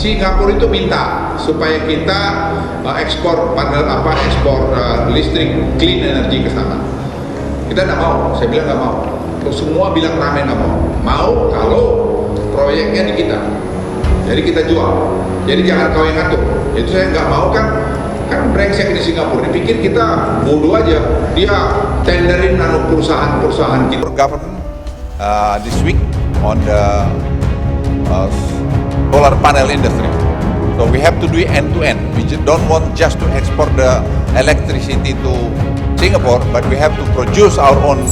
Singapura itu minta supaya kita ekspor listrik clean energy ke sana. Kita nggak mau, saya bilang nggak mau. Semua bilang ramai nggak mau. Mau kalau proyeknya di kita. Jadi kita jual. Jadi jangan kau yang ngatur. Itu saya nggak mau kan brengsek di Singapura. Dipikir kita bodoh aja. Dia tenderin perusahaan-perusahaan kita. Government this week on the solar panel industry. So we have to do it end to end. We don't want just to export the electricity to Singapore, but we have to produce our own.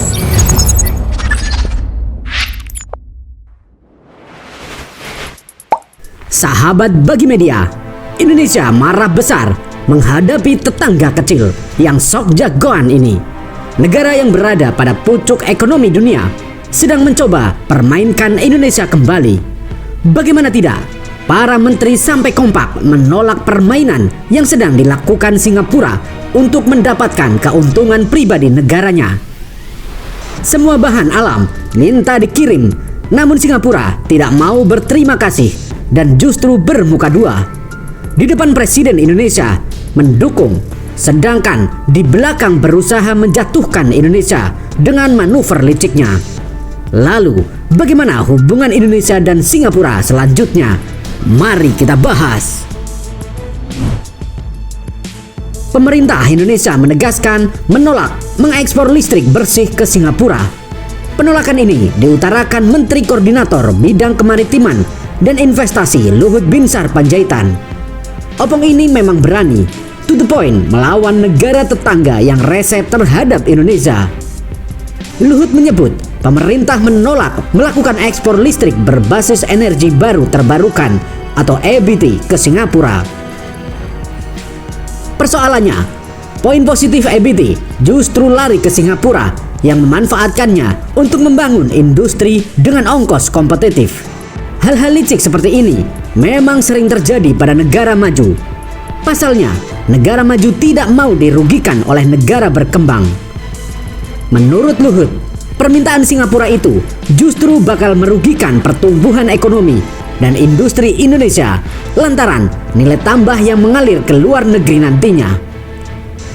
Sahabat bagi media, Indonesia marah besar menghadapi tetangga kecil yang sok jagoan ini. Negara yang berada pada pucuk ekonomi dunia sedang mencoba permainkan Indonesia kembali. Bagaimana tidak, para menteri sampai kompak menolak permainan yang sedang dilakukan Singapura untuk mendapatkan keuntungan pribadi negaranya. Semua bahan alam minta dikirim, namun Singapura tidak mau berterima kasih dan justru bermuka dua. Di depan Presiden Indonesia mendukung, sedangkan di belakang berusaha menjatuhkan Indonesia dengan manuver liciknya. Lalu, bagaimana hubungan Indonesia dan Singapura selanjutnya? Mari kita bahas. Pemerintah Indonesia menegaskan menolak mengekspor listrik bersih ke Singapura. Penolakan ini diutarakan Menteri Koordinator Bidang Kemaritiman dan Investasi Luhut Binsar Panjaitan. Opung ini memang berani, to the point, melawan negara tetangga yang rese terhadap Indonesia. Luhut menyebut pemerintah menolak melakukan ekspor listrik berbasis energi baru terbarukan atau EBT ke Singapura. Persoalannya, poin positif EBT justru lari ke Singapura yang memanfaatkannya untuk membangun industri dengan ongkos kompetitif. Hal-hal licik seperti ini memang sering terjadi pada negara maju. Pasalnya, negara maju tidak mau dirugikan oleh negara berkembang. Menurut Luhut, permintaan Singapura itu justru bakal merugikan pertumbuhan ekonomi dan industri Indonesia lantaran nilai tambah yang mengalir ke luar negeri nantinya.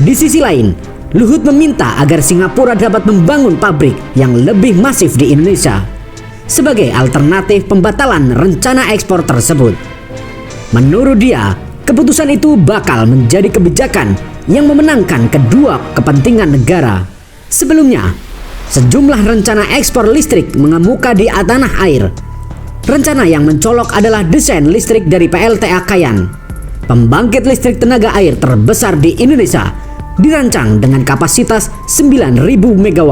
Di sisi lain, Luhut meminta agar Singapura dapat membangun pabrik yang lebih masif di Indonesia sebagai alternatif pembatalan rencana ekspor tersebut. Menurut dia, keputusan itu bakal menjadi kebijakan yang memenangkan kedua kepentingan negara. Sebelumnya, sejumlah rencana ekspor listrik mengemuka di tanah air. Rencana yang mencolok adalah desain listrik dari PLTA Kayan. Pembangkit listrik tenaga air terbesar di Indonesia dirancang dengan kapasitas 9.000 MW.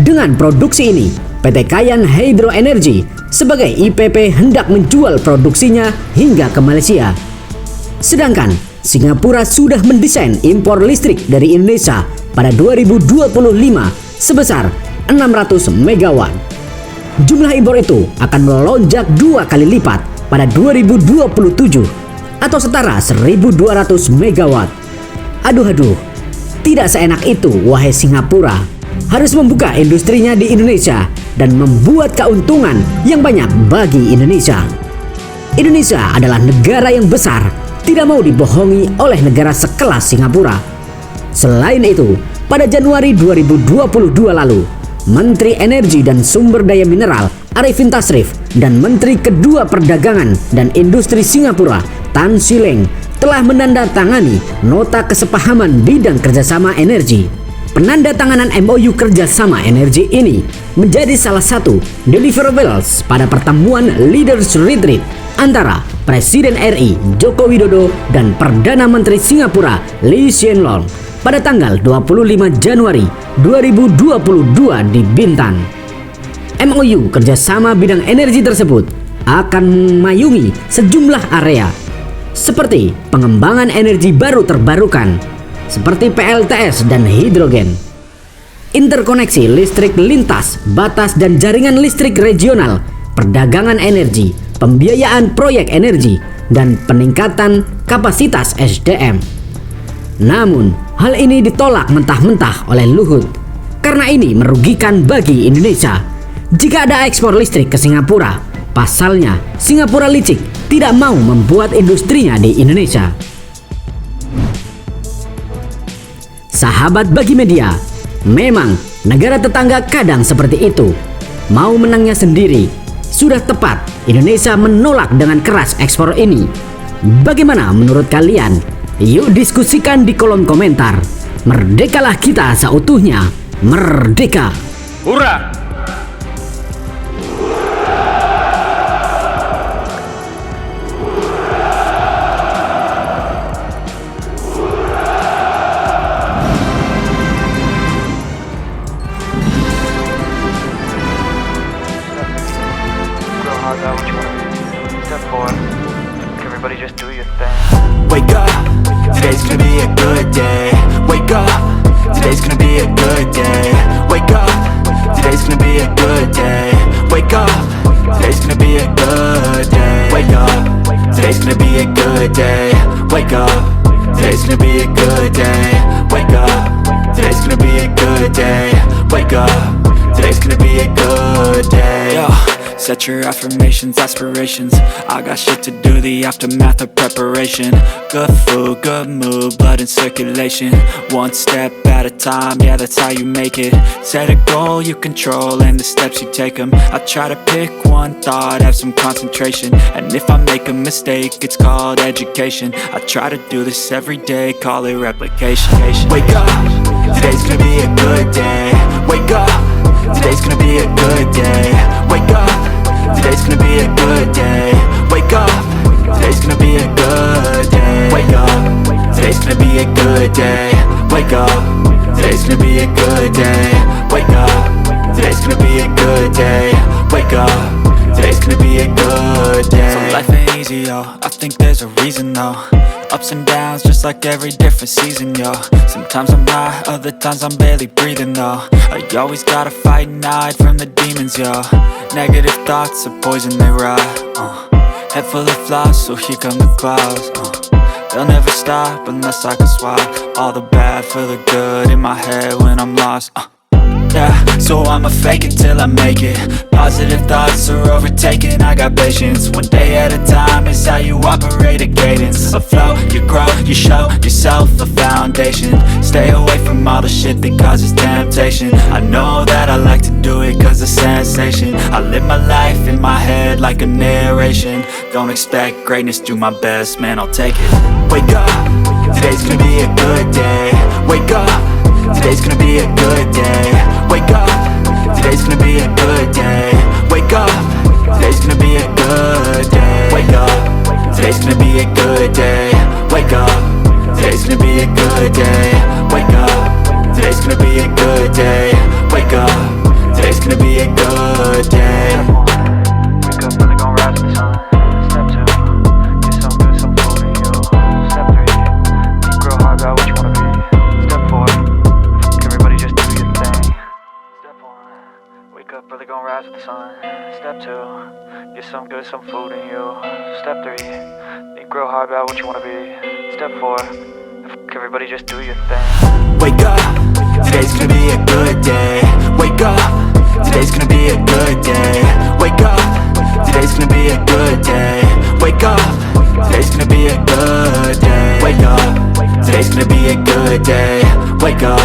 Dengan produksi ini, PT Kayan Hydro Energy sebagai IPP hendak menjual produksinya hingga ke Malaysia. Sedangkan Singapura sudah mendesain impor listrik dari Indonesia pada 2025 sebesar 600 MW. Jumlah impor itu akan melonjak 2 kali lipat pada 2027 atau setara 1.200 MW. Aduh, tidak seenak itu wahai Singapura. Harus membuka industrinya di Indonesia dan membuat keuntungan yang banyak bagi Indonesia. Indonesia adalah negara yang besar, tidak mau dibohongi oleh negara sekelas Singapura. Selain itu, pada Januari 2022 lalu, Menteri Energi dan Sumber Daya Mineral Arifin Tasrif dan Menteri Kedua Perdagangan dan Industri Singapura Tan Sri Leng telah menandatangani nota kesepahaman bidang kerjasama energi. Penandatanganan MOU kerjasama energi ini menjadi salah satu deliverables pada pertemuan Leaders Retreat antara Presiden RI Joko Widodo dan Perdana Menteri Singapura Lee Hsien Loong pada tanggal 25 Januari 2022 di Bintan. MOU kerjasama bidang energi tersebut akan memayungi sejumlah area seperti pengembangan energi baru terbarukan seperti PLTS dan hidrogen, interkoneksi listrik lintas, batas dan jaringan listrik regional, perdagangan energi, pembiayaan proyek energi, dan peningkatan kapasitas SDM. Namun, hal ini ditolak mentah-mentah oleh Luhut karena ini merugikan bagi Indonesia. Jika ada ekspor listrik ke Singapura, pasalnya Singapura licik tidak mau membuat industrinya di Indonesia. Sahabat bagi media, memang negara tetangga kadang seperti itu. Mau menangnya sendiri. Sudah tepat Indonesia menolak dengan keras ekspor ini. Bagaimana menurut kalian? Yuk diskusikan di kolom komentar. Merdekalah kita seutuhnya. Merdeka! Hurra! Step forward. Everybody just do your thing. Wake up, today's gonna be a good day. Wake up, today's gonna be a good day. Wake up, today's gonna be a good day. Wake up, today's gonna be a good day. Wake up, today's gonna be a good day. Wake up, today's gonna be a good day. Wake up, today's gonna be a good day. Wake up, today's gonna be a good day. Yo. Set your affirmations, aspirations. I got shit to do, the aftermath of preparation. Good food, good mood, blood in circulation. One step at a time, yeah, that's how you make it. Set a goal you control and the steps you take them. I try to pick one thought, have some concentration. And if I make a mistake, it's called education. I try to do this every day, call it replication. Wake up, today's gonna be a good day. Wake up, today's gonna be a good day. Wake up, today's gonna be a good day. Wake up, today's gonna be a good day. Wake up, today's gonna be a good day. Wake up, today's gonna be a good day. Wake up, today's gonna be a good day. Wake up, today's gonna be a good day. So life ain't easy, yo, I think there's a reason though. Ups and downs, just like every different season, yo. Sometimes I'm high, other times I'm barely breathing, though. I always gotta fight and hide from the demons, yo. Negative thoughts are poison, they ride, Head full of flies, so here come the clouds, They'll never stop unless I can swap all the bad for the good in my head when I'm lost, Yeah, so I'ma fake it till I make it. Positive thoughts are overtaken, I got patience. One day at a time is how you operate a cadence. A flow, you grow, you show yourself a foundation. Stay away from all the shit that causes temptation. I know that I like to do it cause it's sensation. I live my life in my head like a narration. Don't expect greatness, do my best, man, I'll take it. Wake up, today's gonna be a good day. Wake up, today's gonna be a good day. Wake up, today's gonna be a good day. Wake up, today's gonna be a good day. Wake up, today's gonna be a good day. Wake up, today's gonna be a good day. Wake up, today's gonna be a good day. Wake up, today's gonna be a good day. Wake up, really gon' rise to the sun. Step 2, get some good, some food in you. Step 3, think real hard about what you wanna be. Step 4, everybody just do your thing. Step 1, wake up, really gon' rise to the sun. Step 2, get some good, some food in you. Step 3, think real hard about what you wanna be. Step 4, everybody just do your thing. Wake up, today's gonna be a good day. Wake up, today's gonna be a good day. Wake up, today's gonna be a good day. Wake up, today's gonna be a good day. Wake up, today's gonna be a good day. Wake up,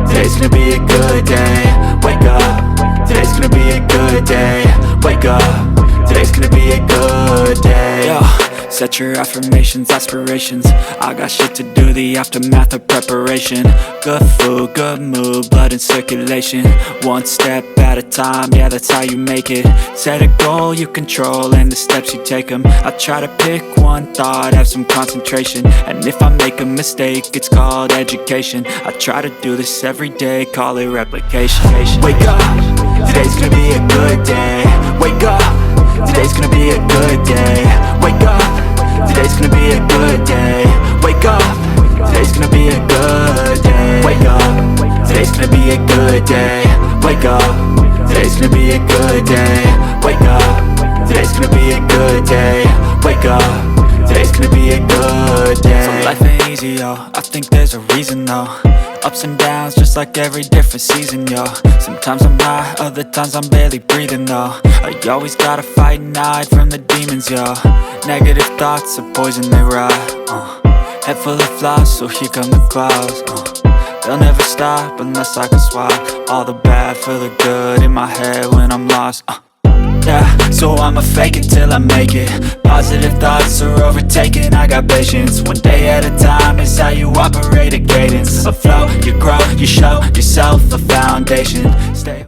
today's gonna be a good day. Wake up, today's gonna be a good day. Wake up, today's gonna be a good day. Yo. Set your affirmations, aspirations. I got shit to do, the aftermath of preparation. Good food, good mood, blood in circulation. One step at a time, yeah, that's how you make it. Set a goal you control and the steps you take them. I try to pick one thought, have some concentration. And if I make a mistake, it's called education. I try to do this every day, call it replication. Wake up, today's gonna be a good day. Wake up, today's gonna be a good day. Wake up, today's gonna be a good day. Wake up, today's gonna be a good day. Wake up, today's gonna be a good day. Wake up, today's gonna be a good day. Wake up, today's gonna be a good day. Wake up, today's gonna be a good day. So life ain't easy, yo, I think there's a reason though. Ups and downs, just like every different season, yo. Sometimes I'm high, other times I'm barely breathing, though. I always gotta fight and hide from the demons, yo. Negative thoughts are poison, they ride, Head full of flies, so here come the clouds, They'll never stop unless I can swap all the bad for the good in my head when I'm lost, Yeah, so I'ma fake it till I make it. Positive thoughts are overtaken, I got patience. One day at a time is how you operate a cadence. A flow, you grow, you show yourself a foundation. Stay